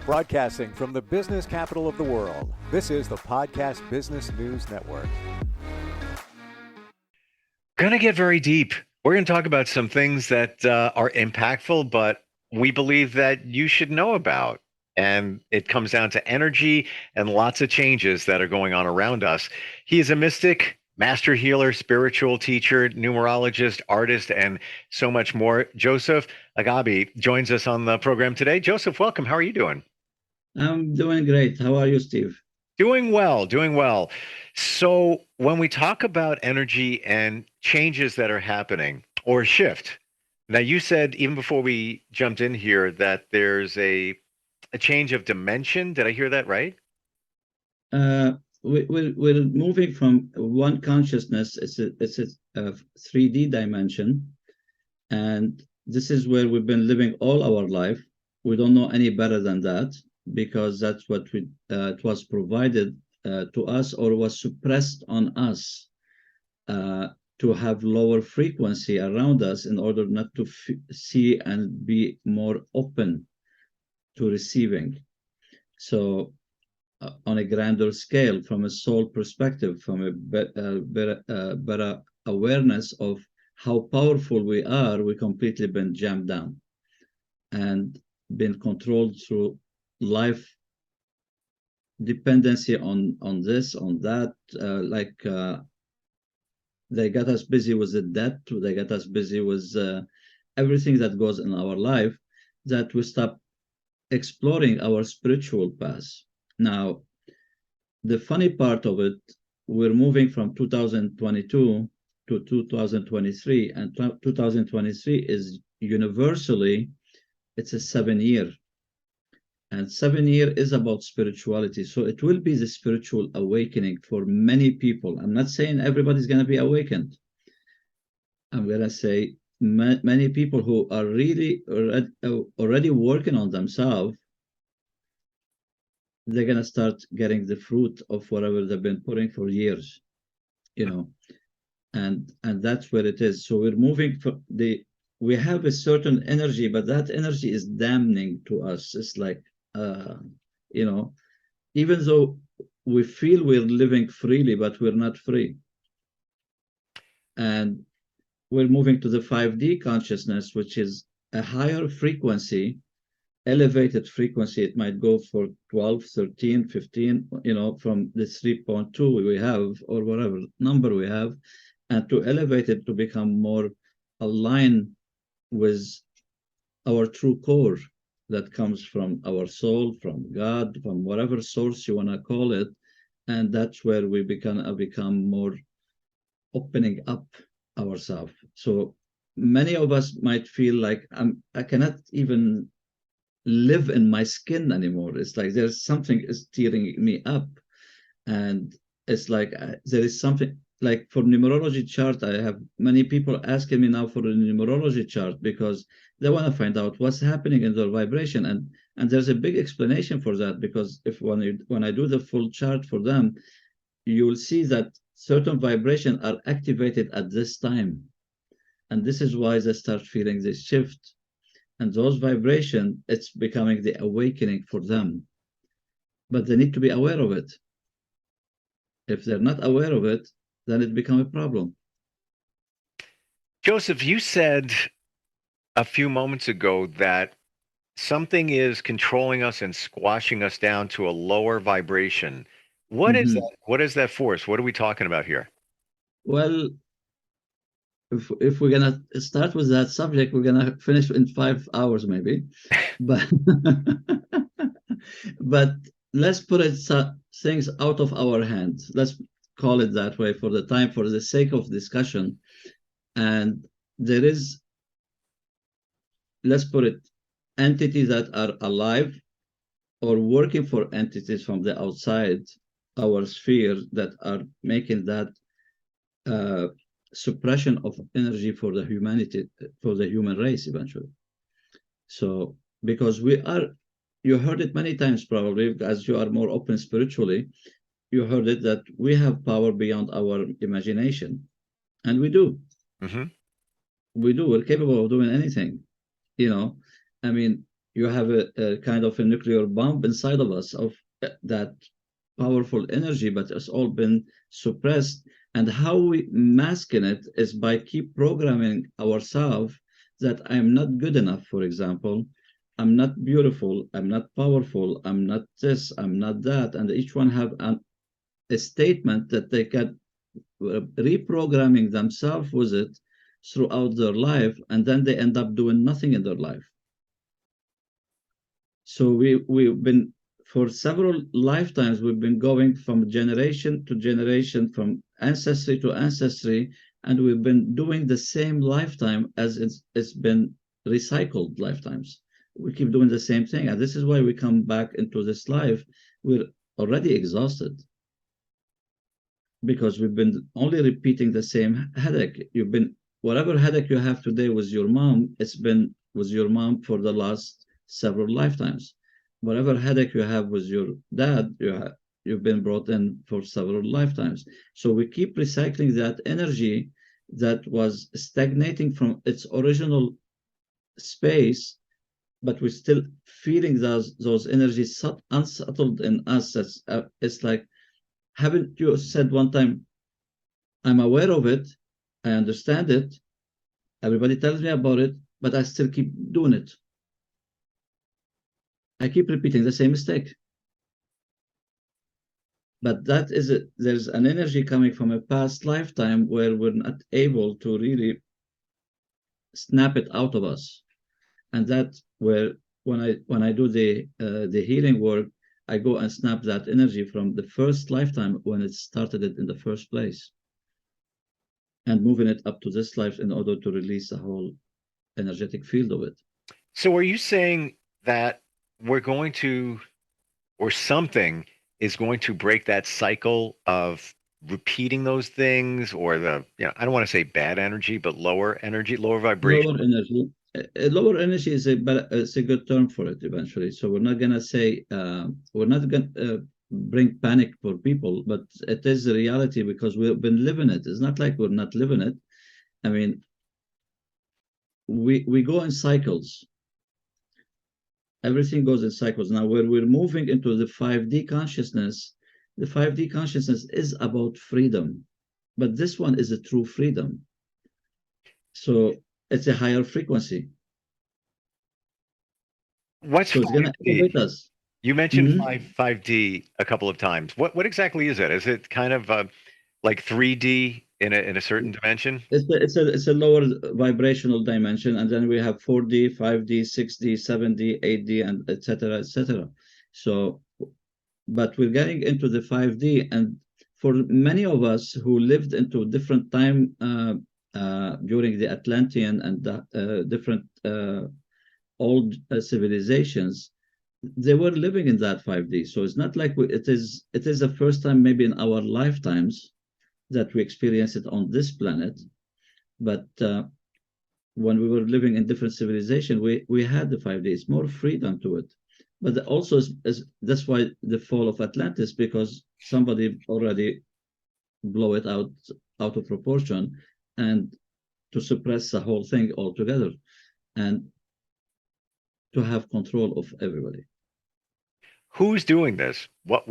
Broadcasting from the business capital of the world, this is the Podcast Business News Network. Going to get very deep. We're going to talk about some things that are impactful, but we believe that you should know about. And it comes down to energy and lots of changes that are going on around us. He is a mystic, master healer, spiritual teacher, numerologist, artist, and so much more. Joseph Agape joins us on the program today. Joseph, welcome. How are you doing? I'm doing great. How are you, Steve? Doing well, doing well. So when we talk about energy and changes that are happening or shift, now you said even before we jumped in here that there's a change of dimension. Did I hear that right? We're moving from one consciousness. It's a 3D dimension, and this is where we've been living all our life. We don't know any better than that, because that's what it was provided to us, or was suppressed on us to have lower frequency around us in order not to see and be more open to receiving. So on a grander scale, from a soul perspective, from a better awareness of how powerful we are, we completely been jammed down and been controlled through life dependency on this, on that. They got us busy with the debt. They got us busy with everything that goes in our life, that we stop exploring our spiritual path. Now, the funny part of it, we're moving from 2022 to 2023, and 2023 is universally, it's a 7-year. And 7 year is about spirituality. So it will be the spiritual awakening for many people. I'm not saying everybody's going to be awakened. I'm going to say many people who are really already working on themselves, they're going to start getting the fruit of whatever they've been putting for years, and that's where it is. So we're moving for we have a certain energy, but that energy is damning to us. It's like, even though we feel we're living freely, but we're not free. And we're moving to the 5D consciousness, which is a higher frequency, elevated frequency. It might go for 12, 13, 15, from the 3.2 we have, or whatever number we have, and to elevate it to become more aligned with our true core that comes from our soul, from God, from whatever source you want to call it. And that's where we become more opening up ourselves. So many of us might feel like I cannot even live in my skin anymore. It's like there's something is tearing me up. And it's like there is something, like for numerology chart, I have many people asking me now for a numerology chart, because they want to find out what's happening in their vibration. And there's a big explanation for that, because when I do the full chart for them, you will see that certain vibrations are activated at this time. And this is why they start feeling this shift. And those vibrations, it's becoming the awakening for them. But they need to be aware of it. If they're not aware of it, then it becomes a problem. Joseph, you said a few moments ago that something is controlling us and squashing us down to a lower vibration. What is that? What is that force? What are we talking about here? Well, if we're gonna start with that subject, we're gonna finish in 5 hours maybe. But but let's put things out of our hands. Let's call it that way for the sake of discussion. And there is, let's put it, entities that are alive or working for entities from the outside our sphere that are making that suppression of energy for the humanity, for the human race eventually. So because you heard it many times probably, as you are more open spiritually, you heard it that we have power beyond our imagination. And we do. Mm-hmm. We do. We're capable of doing anything. I mean, you have a kind of a nuclear bomb inside of us of that powerful energy, but it's all been suppressed. And how we mask in it is by keep programming ourselves that I'm not good enough, for example. I'm not beautiful, I'm not powerful, I'm not this, I'm not that. And each one have a statement that they can reprogramming themselves with it throughout their life, and then they end up doing nothing in their life. So we've been for several lifetimes we've been going from generation to generation, from ancestry to ancestry, and we've been doing the same lifetime as it's been recycled lifetimes. We keep doing the same thing, and this is why we come back into this life. We're already exhausted because we've been only repeating the same headache. You've been whatever headache you have today with your mom, it's been with your mom for the last several lifetimes. Whatever headache you have with your dad, you've been brought in for several lifetimes. So we keep recycling that energy that was stagnating from its original space, but we're still feeling those energies unsettled in us. It's like, haven't you said one time, I'm aware of it, I understand it, everybody tells me about it, but I still keep doing it. I keep repeating the same mistake. But that is it. There's an energy coming from a past lifetime where we're not able to really snap it out of us. And that's where when I do the healing work, I go and snap that energy from the first lifetime when it started it in the first place, and moving it up to this life in order to release the whole energetic field of it. So are you saying that we're going to, or something is going to break that cycle of repeating those things, or I don't want to say bad energy, but lower energy, lower vibration? Lower energy. Lower energy is it's a good term for it eventually. So we're not gonna say we're not gonna bring panic for people, but it is a reality because we've been living it. It's not like we're not living it. I mean, we go in cycles. Everything goes in cycles. Now, where we're moving into the 5D consciousness, the 5D consciousness is about freedom, but this one is a true freedom. So it's a higher frequency. What's So it's going to 5D? elevate us. You mentioned 5D a couple of times. What exactly is it? Is it kind of like 3D in a certain dimension? It's a lower vibrational dimension, and then we have 4D, 5D, 6D, 7D, 8D, and etc. etc. So, but we're getting into the 5D, and for many of us who lived into different time during the Atlantean and different old civilizations, they were living in that 5D. So it's not like it is the first time maybe in our lifetimes that we experience it on this planet. But when we were living in different civilization, we had the 5D. It's more freedom to it. But also, that's why the fall of Atlantis, because somebody already blow it out of proportion and to suppress the whole thing altogether and to have control of everybody. Who's doing this? What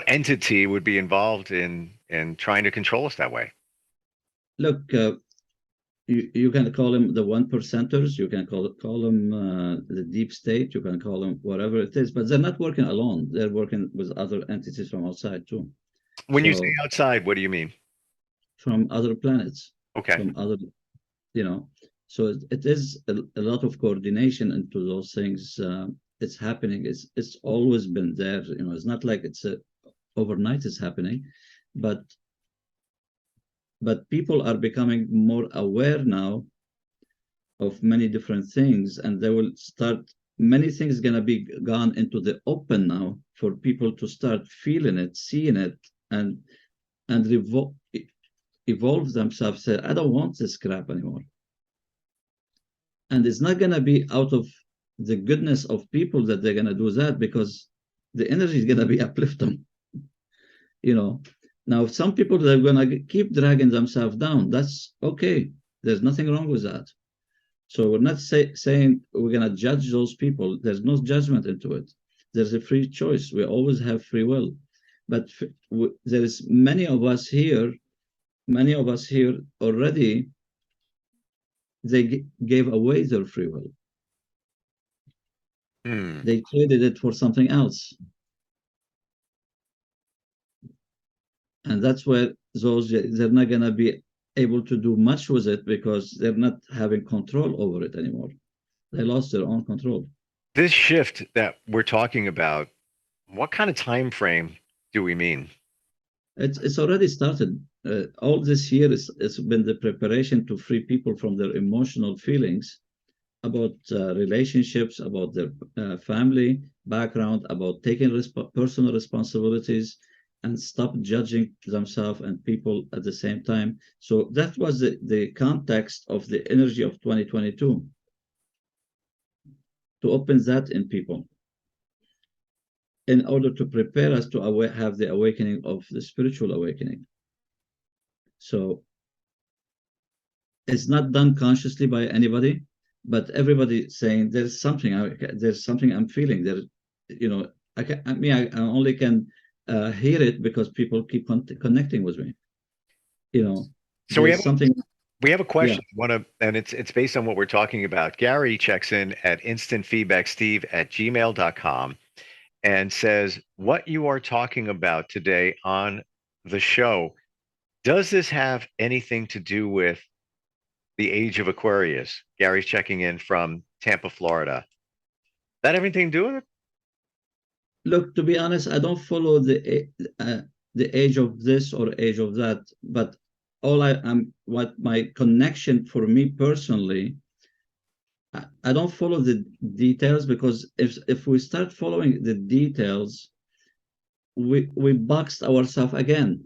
entity would be involved in trying to control us that way? Look, you can call them the 1%ers, you can call them the deep state, you can call them whatever it is, but they're not working alone. They're working with other entities from outside too. When you say outside, what do you mean? From other planets, Okay. from other, so it is a lot of coordination into those things. It's happening. It's always been there. It's not like it's overnight it's happening, but people are becoming more aware now of many different things, and they will start. Many things gonna be gone into the open now for people to start feeling it, seeing it, and evolve themselves. Say, I don't want this crap anymore. And it's not going to be out of the goodness of people that they're going to do that, because the energy is going to be uplifting. Now some people that are going to keep dragging themselves down, that's okay. There's nothing wrong with that. So we're not saying we're going to judge those people. There's no judgment into it. There's a free choice. We always have free will. But there is many of us here already, they gave away their free will. They traded it for something else. And that's where they're not going to be able to do much with it because they're not having control over it anymore. They lost their own control. This shift that we're talking about, what kind of time frame do we mean? It's already started. All this year it's been the preparation to free people from their emotional feelings about relationships, about their family background, about taking personal responsibilities, and stop judging themselves and people at the same time. So that was the context of the energy of 2022, to open that in people in order to prepare us to have the awakening of the spiritual awakening. So it's not done consciously by anybody, but everybody saying there's something I'm feeling there. I only can hear it because people keep connecting with me. So There's something. we have a question. Yeah. And it's based on what we're talking about. Gary checks in at instantfeedbacksteve@gmail.com and says, what you are talking about today on the show, does this have anything to do with the age of Aquarius? Gary's checking in from Tampa, Florida. That everything to do with it? Look, to be honest, I don't follow the age of this or age of that, but what my connection for me personally, I don't follow the details, because if we start following the details, we boxed ourselves again.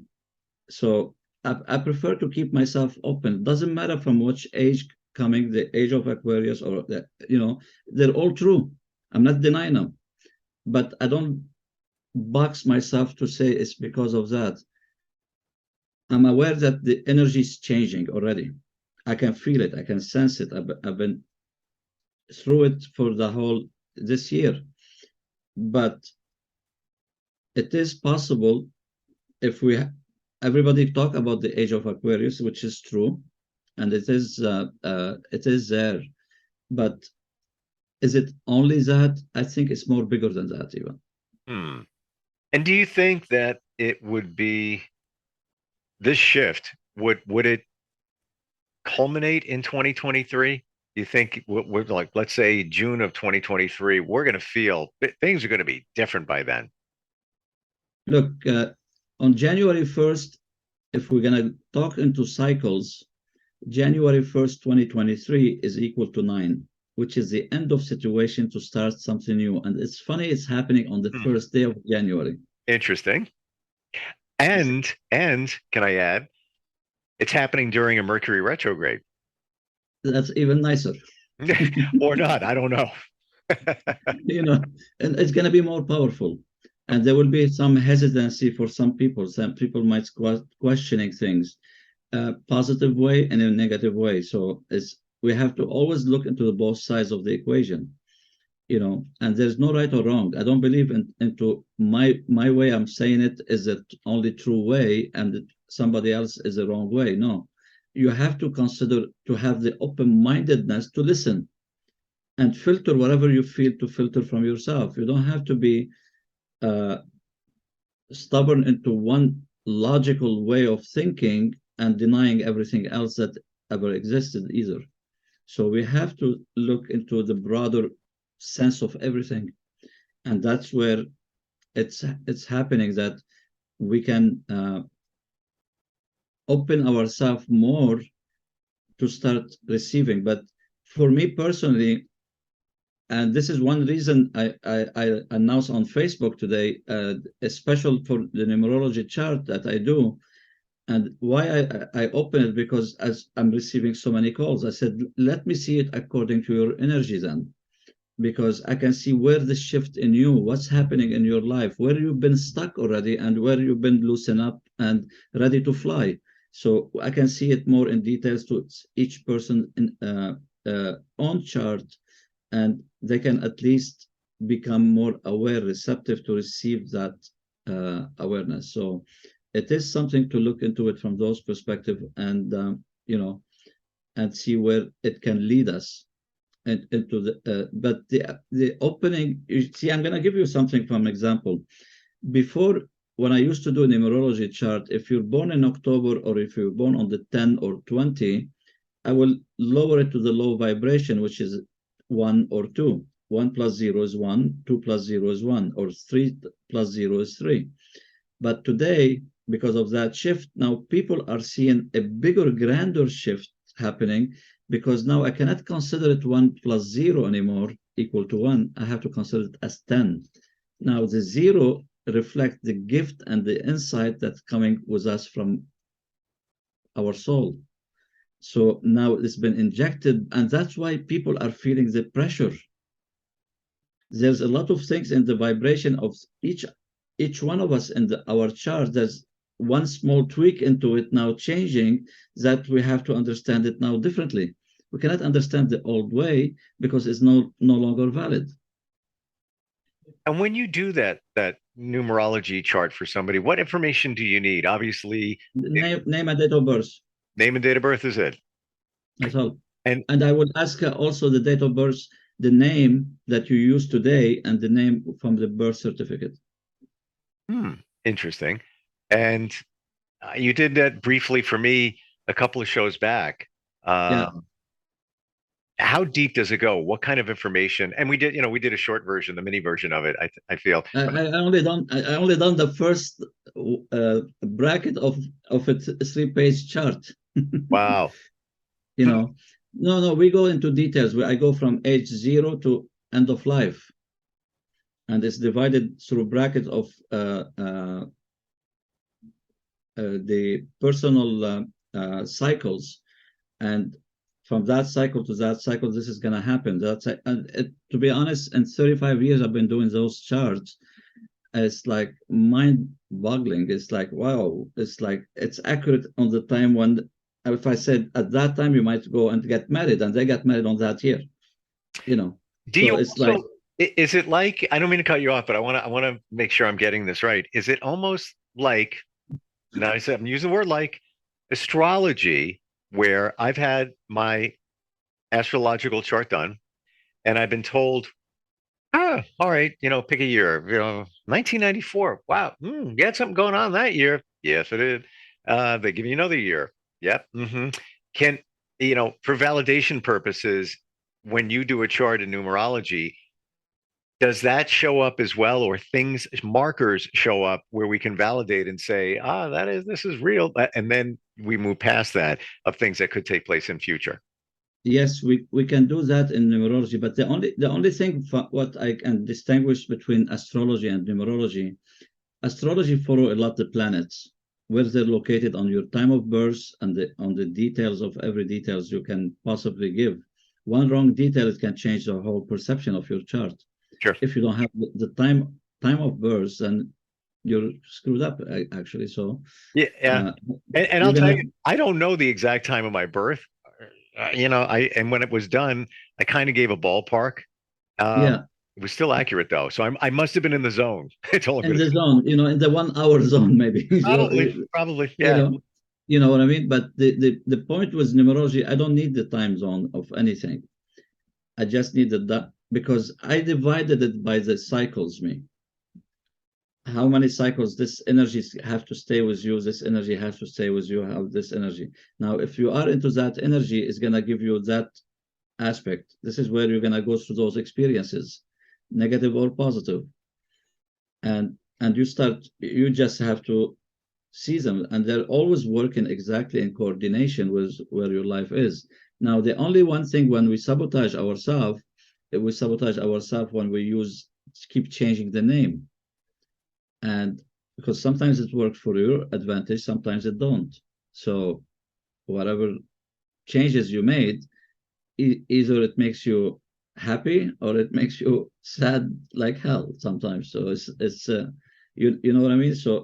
So I prefer to keep myself open. Doesn't matter from which age coming, the age of Aquarius or they're all true. I'm not denying them, but I don't box myself to say it's because of that. I'm aware that the energy is changing already. I can feel it. I can sense it. I've been through it for the whole this year, but it is possible if everybody talk about the age of Aquarius, which is true, and it is there, but is it only that? I think it's more bigger than that even. And do you think that it would be this shift, would it culminate in 2023? Do you think we're like, let's say June of 2023, we're going to feel things are going to be different by then? Look, on January 1st, if we're going to talk into cycles, January 1st, 2023 is equal to 9, which is the end of situation to start something new. And it's funny, it's happening on the first day of January. Interesting. And can I add, it's happening during a Mercury retrograde. That's even nicer. Or not, I don't know. And it's going to be more powerful. And there will be some hesitancy for some people. Some people might questioning things, positive way and in a negative way. So we have to always look into both sides of the equation, and there's no right or wrong. I don't believe into my way. I'm saying it is the only true way, and somebody else is the wrong way. No, you have to consider to have the open-mindedness to listen and filter whatever you feel to filter from yourself. You don't have to be stubborn into one logical way of thinking and denying everything else that ever existed either. So we have to look into the broader sense of everything, and that's where it's happening, that we can open ourselves more to start receiving. But for me personally, and this is one reason I announced on Facebook today, a special for the numerology chart that I do. And why I open it, because as I'm receiving so many calls, I said, let me see it according to your energy then, because I can see where the shift in you, what's happening in your life, where you've been stuck already and where you've been loosened up and ready to fly. So I can see it more in details to each person own chart, and they can at least become more aware, receptive to receive that awareness. So it is something to look into it from those perspective, and and see where it can lead us into the. But the opening, you see, I'm going to give you something from example. Before, when I used to do a numerology chart, if you're born in October or if you're born on the 10 or 20, I will lower it to the low vibration, which is 1 or 2. 1 plus 0 is 1, 2 plus 0 is 1, or 3 plus 0 is 3. But today, because of that shift, now people are seeing a bigger, grander shift happening, because now I cannot consider it 1 plus 0 anymore equal to 1. I have to consider it as 10. Now the 0 reflects the gift and the insight that's coming with us from our soul. So now it's been injected, and that's why people are feeling the pressure. There's a lot of things in the vibration of each one of us in our chart. There's one small tweak into it now changing, that we have to understand it now differently. We cannot understand the old way because it's no longer valid. And when you do that numerology chart for somebody, what information do you need? Obviously, Name and date of birth. name and date of birth is it. That's all. And I will ask also the date of birth, the name that you use today, and the name from the birth certificate. Interesting. And you did that briefly for me a couple of shows back. Yeah. How deep does it go? What kind of information? And we did a short version, the mini version of it. I feel. I only done the first bracket of a 3-page chart. Wow. No, we go into details. I go from age 0 to end of life, and it's divided through brackets of the personal cycles, and from that cycle to that cycle, this is going to happen. To be honest, in 35 years I've been doing those charts. It's like mind-boggling. It's like, wow. It's like it's accurate on the time when, if I said at that time you might go and get married, and they got married on that year. Do so you it's also, like, is it like, I don't mean to cut you off, but I want to make sure I'm getting this right. Is it almost like, now I said I'm using the word like, astrology, where I've had my astrological chart done and I've been told, all right, pick a year, 1994. Wow. You had something going on that year. Yes, it is. They give you another year. Yep. Can, for validation purposes, when you do a chart in numerology, does that show up as well, or markers show up where we can validate and say, this is real, and then we move past that of things that could take place in future? Yes, we can do that in numerology, but the only thing what I can distinguish between astrology and numerology, astrology follow a lot the planets, where they're located on your time of birth, and on the details of every details you can possibly give. One wrong detail, it can change the whole perception of your chart. Sure. If you don't have the time of birth, then you're screwed up, actually. So yeah. And I'll tell you, I don't know the exact time of my birth. And when it was done, I kind of gave a ballpark. Yeah. It was still accurate though, so I must have been in the zone. It's all in the zone, in the 1 hour zone, maybe. Probably, yeah. You know what I mean? But the point with numerology, I don't need the time zone of anything. I just needed that, because I divided it by the cycles, how many cycles this energy have to stay with you, this energy has to stay with you, how this energy. Now, if you are into that energy, it's going to give you that aspect. This is where you're going to go through those experiences, negative or positive. And you just have to see them, and they're always working exactly in coordination with where your life is. Now, the only one thing, when we sabotage ourselves, when we keep changing the name. And because sometimes it works for your advantage, sometimes it don't. So whatever changes you made, either it makes you happy or it makes you sad like hell sometimes. So it's you know what I mean? So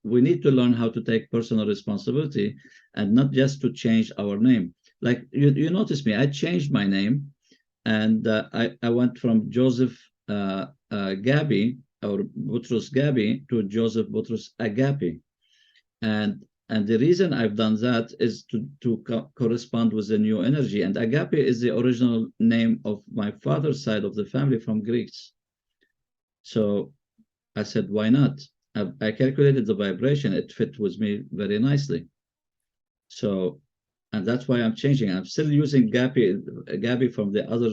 we need to learn how to take personal responsibility, and not just to change our name. Like you notice me, I changed my name, and I went from Joseph Gabi or Boutros Gabi to Joseph Boutros Agape. And the reason I've done that is to correspond with the new energy. And Agape is the original name of my father's side of the family from Greeks. So I said, why not? I calculated the vibration. It fit with me very nicely. So, and that's why I'm changing. I'm still using Gabi from the other,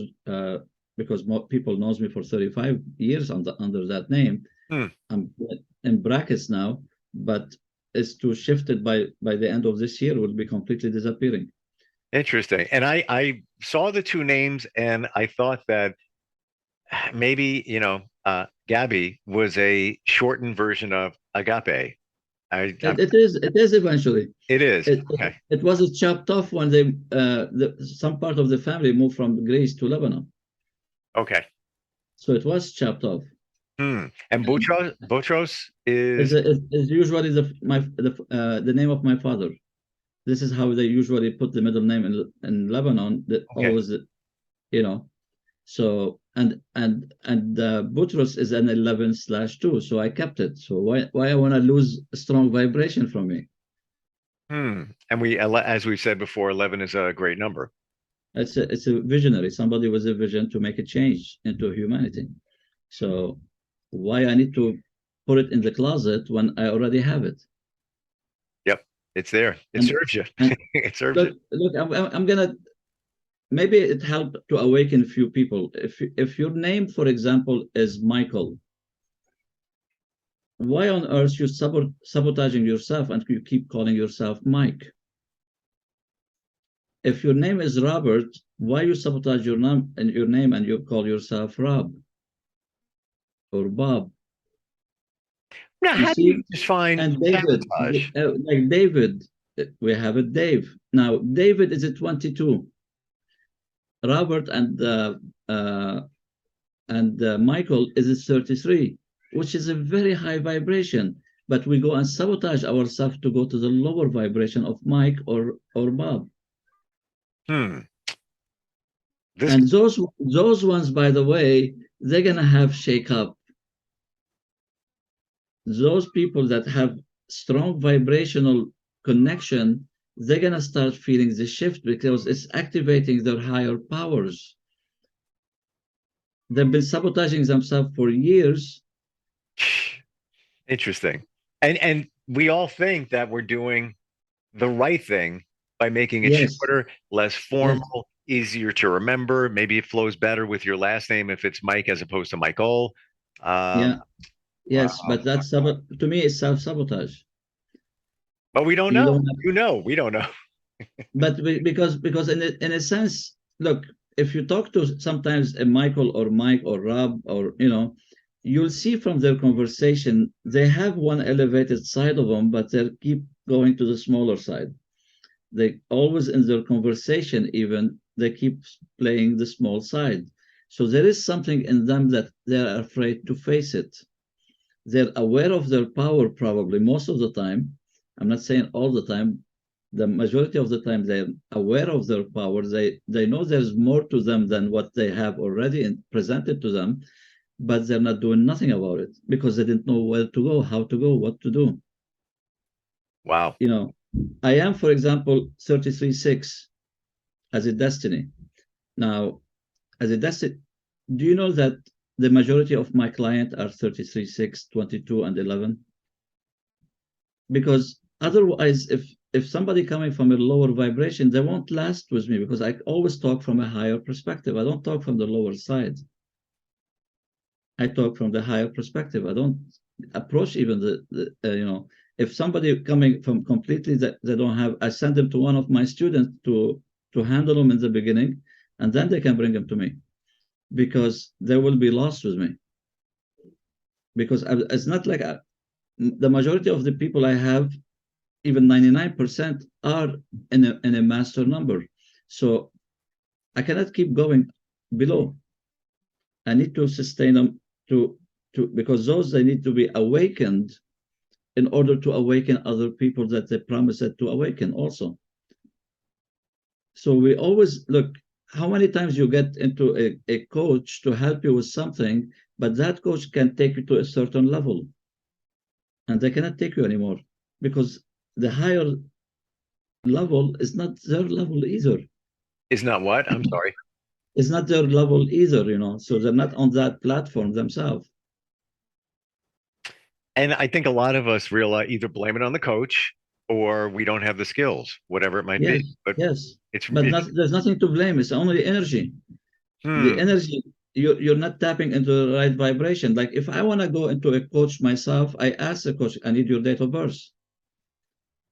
because more people knows me for 35 years under that name. Hmm. I'm in brackets now, but it's to shift it by the end of this year, will be completely disappearing. Interesting. And I saw the two names and I thought that maybe, Gabby was a shortened version of Agape. It is eventually. It is. Okay. It was chopped off when some part of the family moved from Greece to Lebanon. Okay. So it was chopped off. And Boutros Is is is usually the name of my father. This is how they usually put the middle name in Lebanon. That okay. always, you know. So and Boutros is an 11/2. So I kept it. So why I want to lose a strong vibration from me? And as we said before, 11 is a great number. It's a visionary, somebody with a vision to make a change into humanity. So why I need to put it in the closet when I already have it? Yep. It's there. It And serves you. and It serves you. look, I'm gonna, maybe it helped to awaken a few people. If your name, for example, is Michael, why on earth you sabotaging yourself and you keep calling yourself Mike? If your name is Robert, why you sabotage your name and you call yourself Rob or Bob? Now, You how do you see, define and David, sabotage? like David, we have a Dave. Now, David is a 22. Robert and Michael is a 33, which is a very high vibration. But we go and sabotage ourselves to go to the lower vibration of Mike or Bob. Hmm. This And those ones, by the way, they're gonna have shake up. Those people that have strong vibrational connection, they're gonna start feeling the shift because it's activating their higher powers. They've been sabotaging themselves for years. interesting. And we all think that we're doing the right thing by making it Yes, shorter, less yes, formal, easier to remember. Maybe it flows better with your last name if it's Mike as opposed to Michael. yeah, Wow. yes, but to me, it's self-sabotage. But we don't You know. don't have, We don't know. but because in a sense, look, if you talk to sometimes a Michael or Mike or Rob or you'll see from their conversation they have one elevated side of them, but they keep going to the smaller side. They always in their conversation, even they keep playing the small side. So there is something in them that they're afraid to face it. They're aware of their power probably most of the time. I'm not saying all the time. The majority of the time they're aware of their power. They know there's more to them than what they have already presented to them, but they're not doing nothing about it because they didn't know where to go, how to go, what to do. Wow. I am, for example, 33/6 as a destiny. Now, as a destiny, do you know that the majority of my clients are 33/6, 22, and 11? Because otherwise, if somebody coming from a lower vibration, they won't last with me because I always talk from a higher perspective. I don't talk from the lower side. I talk from the higher perspective. I don't approach even if somebody coming from completely that they don't have, I send them to one of my students to handle them in the beginning, and then they can bring them to me because they will be lost with me. Because it's not like the majority of the people I have, even 99%, are in a master number. So I cannot keep going below. I need to sustain them to because those they need to be awakened in order to awaken other people that they promised to awaken also. So we always look how many times you get into a coach to help you with something, but that coach can take you to a certain level and they cannot take you anymore because the higher level is not their level either. Is not what? I'm sorry. It's not their level either, you know. So they're not on that platform themselves. And I think a lot of us realize either blame it on the coach or we don't have the skills, whatever it might Yes, be. But yes. But it's there's nothing to blame. It's only energy. The hmm. energy, you're not tapping into the right vibration. Like if I want to go into a coach myself, I ask the coach, I need your date of birth.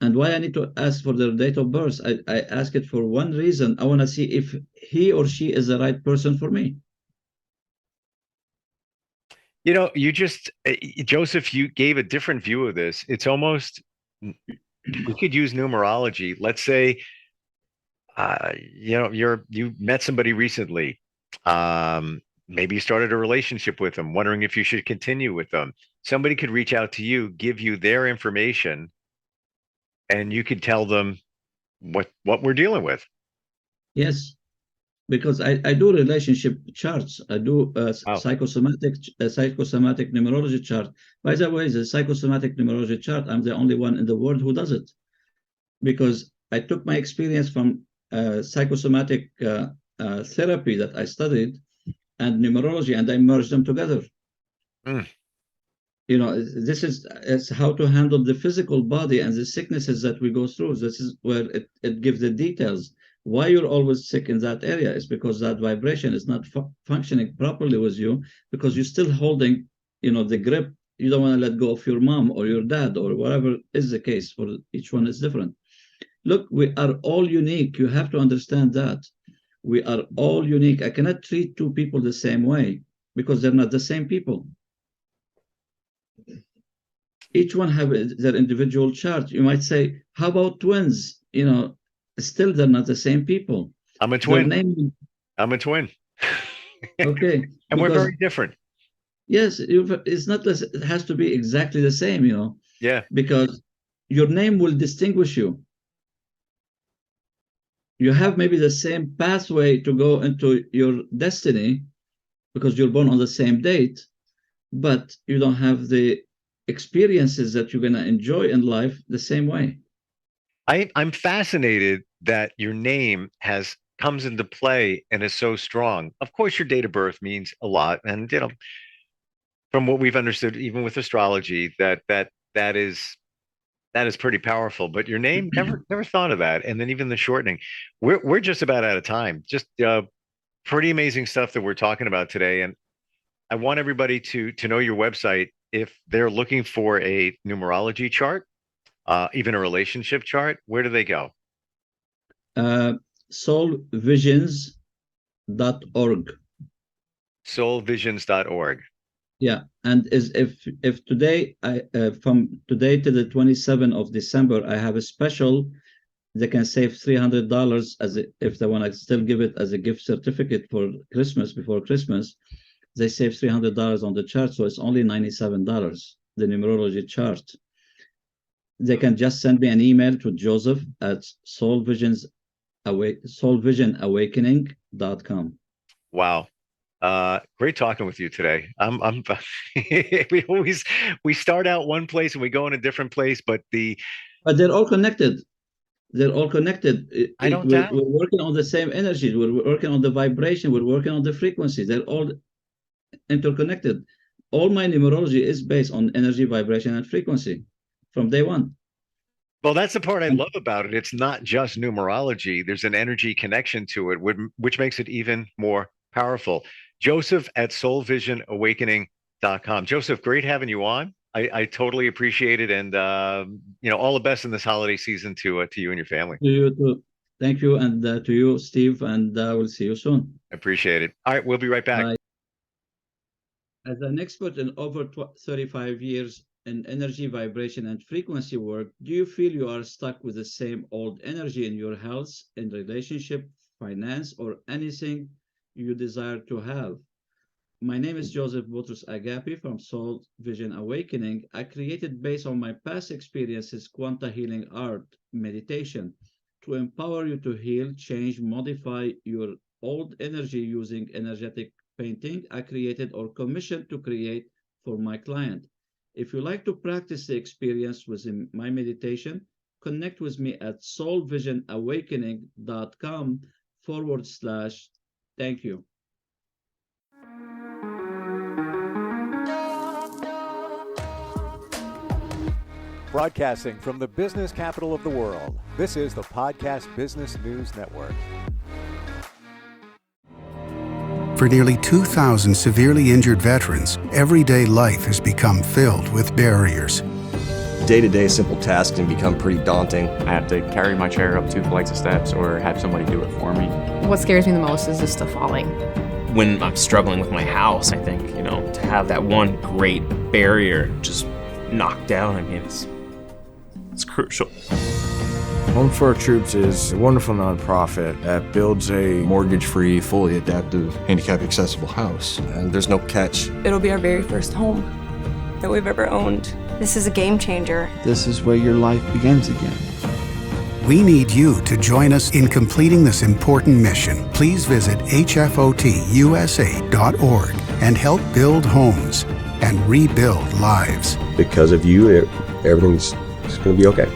And why I need to ask for their date of birth? I ask it for one reason. I want to see if he or she is the right person for me. You know, you just Joseph, you gave a different view of this. It's almost we could use numerology. Let's say you met somebody recently. Maybe you started a relationship with them, wondering if you should continue with them. Somebody could reach out to you, give you their information, and you could tell them what we're dealing with. Yes, because I do relationship charts. I do Oh, psychosomatic numerology chart. By the way, the psychosomatic numerology chart, I'm the only one in the world who does it because I took my experience from psychosomatic therapy that I studied and numerology, and I merged them together. mm. You know, this is it's how to handle the physical body and the sicknesses that we go through. This is where it gives the details. Why you're always sick in that area is because that vibration is not functioning properly with you because you're still holding, you know, the grip. You don't want to let go of your mom or your dad or whatever is the case. For each one is different. Look, we are all unique. You have to understand that. We are all unique. I cannot treat two people the same way because they're not the same people. Each one have their individual chart. You might say, how about twins? You know, still they're not the same people. I'm a Their twin. name, I'm a twin. okay, And we're because very different. yes, it's not it has to be exactly the same, you know, Yeah. because your name will distinguish you. You have maybe the same pathway to go into your destiny because you're born on the same date, but you don't have the experiences that you're going to enjoy in life the same way. I'm fascinated that your name has comes into play and is so strong. Of course, your date of birth means a lot, and from what we've understood, even with astrology, that is pretty powerful. But your name, never thought of that. And then even the shortening. We're just about out of time. Just pretty amazing stuff that we're talking about today. And I want everybody to know your website if they're looking for a numerology chart, even a relationship chart. Where do they go? uh, soulvisions.org. Soulvisions.org. Yeah, and is if today I from today to the 27th of December I have a special, they can save $300 as if they want to still give it as a gift certificate for Christmas before Christmas, they save $300 on the chart, so it's only $97 the numerology chart. They can just send me an email to Joseph at soulvisionawakening.com. Wow. Great talking with you today. I'm we always we start out one place and we go in a different place, but But they're all connected. They're all connected. I don't We're doubt. working on the same energy. We're working on the vibration. We're working on the frequency. They're all interconnected. All my numerology is based on energy, vibration, and frequency from day one. Well, that's the part I And love about it. It's not just numerology. There's an energy connection to it, which makes it even more powerful. Joseph at soulvisionawakening.com. Joseph, great having you on. I totally appreciate it, and all the best in this holiday season to you and your family. to you too. Thank you, and to you, Steve, and we'll see you soon. I appreciate it. All right, we'll be right back. Bye. As an expert in over 35 years in energy, vibration, and frequency work, do you feel you are stuck with the same old energy in your health, in relationship, finance, or anything you desire to have? My name is Joseph Boutros Agape from Soul Vision Awakening. I created based on my past experiences, quanta healing art, meditation. to empower you to heal, change, modify your old energy using energetic painting I created or commissioned to create for my client. If you like to practice the experience within my meditation, connect with me at soulvisionawakening.com/thank you. Broadcasting from the business capital of the world, this is the Podcast Business News Network. For nearly 2,000 severely injured veterans, everyday life has become filled with barriers. Day-to-day simple tasks can become pretty daunting. I have to carry my chair up 2 flights of steps or have somebody do it for me. What scares me the most is just the falling. When I'm struggling with my house, I think, to have that one great barrier just knocked down, it's crucial. Home for Our Troops is a wonderful nonprofit that builds a Mortgage-free, fully adaptive, handicap-accessible house. And there's no catch. It'll be our very first home that we've ever owned. This is a game changer. This is where your life begins again. We need you to join us in completing this important mission. Please visit hfotusa.org and help build homes and rebuild lives. Because of you, everything's going to be okay.